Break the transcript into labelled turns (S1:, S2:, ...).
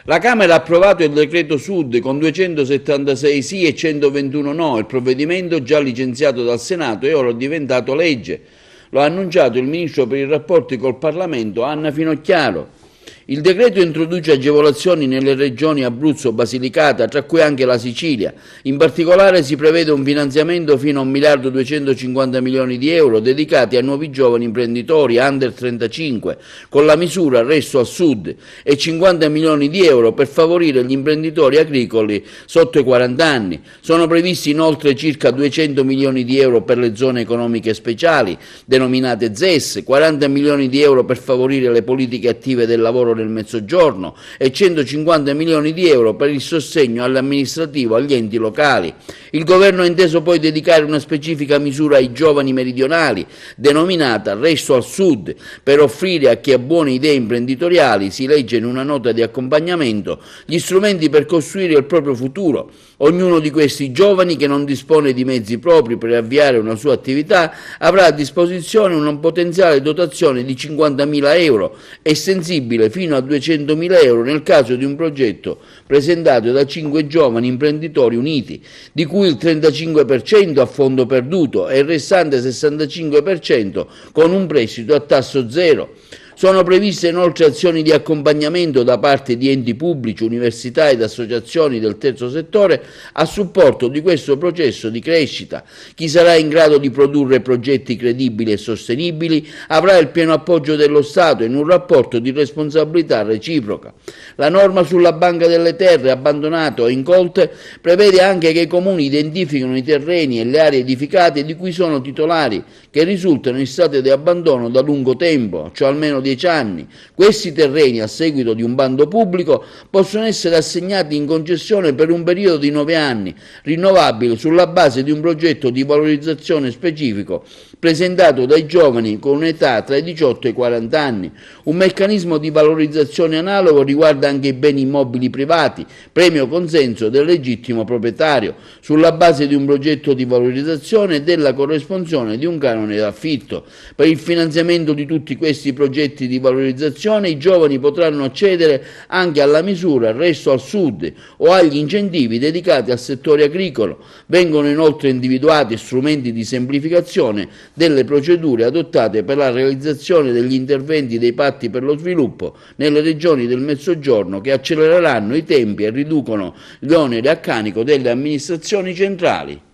S1: La Camera ha approvato il decreto Sud con 276 sì e 121 no. Il provvedimento, già licenziato dal Senato, è ora diventato legge. Lo ha annunciato il Ministro per i rapporti col Parlamento, Anna Finocchiaro. Il decreto introduce agevolazioni nelle regioni Abruzzo, Basilicata, tra cui anche la Sicilia. In particolare si prevede un finanziamento fino a 1.250 milioni di euro dedicati a nuovi giovani imprenditori under 35, con la misura Resto al Sud, e 50 milioni di euro per favorire gli imprenditori agricoli sotto i 40 anni. Sono previsti inoltre circa 200 milioni di euro per le zone economiche speciali, denominate ZES, 40 milioni di euro per favorire le politiche attive del lavoro nel Mezzogiorno e 150 milioni di euro per il sostegno all'amministrativo agli enti locali. Il Governo ha inteso poi dedicare una specifica misura ai giovani meridionali, denominata Resto al Sud, per offrire a chi ha buone idee imprenditoriali, si legge in una nota di accompagnamento, gli strumenti per costruire il proprio futuro. Ognuno di questi giovani che non dispone di mezzi propri per avviare una sua attività avrà a disposizione una potenziale dotazione di 50.000 euro, estensibile fino a 200.000 euro nel caso di un progetto presentato da 5 giovani imprenditori uniti, di cui il 35% a fondo perduto e il restante 65% con un prestito a tasso zero. Sono previste inoltre azioni di accompagnamento da parte di enti pubblici, università ed associazioni del terzo settore a supporto di questo processo di crescita. Chi sarà in grado di produrre progetti credibili e sostenibili avrà il pieno appoggio dello Stato in un rapporto di responsabilità reciproca. La norma sulla banca delle terre abbandonate o incolte prevede anche che i comuni identifichino i terreni e le aree edificate di cui sono titolari, che risultano in stato di abbandono da lungo tempo, cioè almeno 10 anni. Questi terreni, a seguito di un bando pubblico, possono essere assegnati in concessione per un periodo di 9 anni, rinnovabile sulla base di un progetto di valorizzazione specifico presentato dai giovani con un'età tra i 18 e i 40 anni. Un meccanismo di valorizzazione analogo riguarda anche i beni immobili privati, premio consenso del legittimo proprietario, sulla base di un progetto di valorizzazione e della corresponsione di un canone d'affitto. Per il finanziamento di tutti questi progetti di valorizzazione i giovani potranno accedere anche alla misura Resto al Sud o agli incentivi dedicati al settore agricolo. Vengono inoltre individuati strumenti di semplificazione delle procedure adottate per la realizzazione degli interventi dei patti per lo sviluppo nelle regioni del Mezzogiorno, che accelereranno i tempi e riducono gli oneri a carico delle amministrazioni centrali.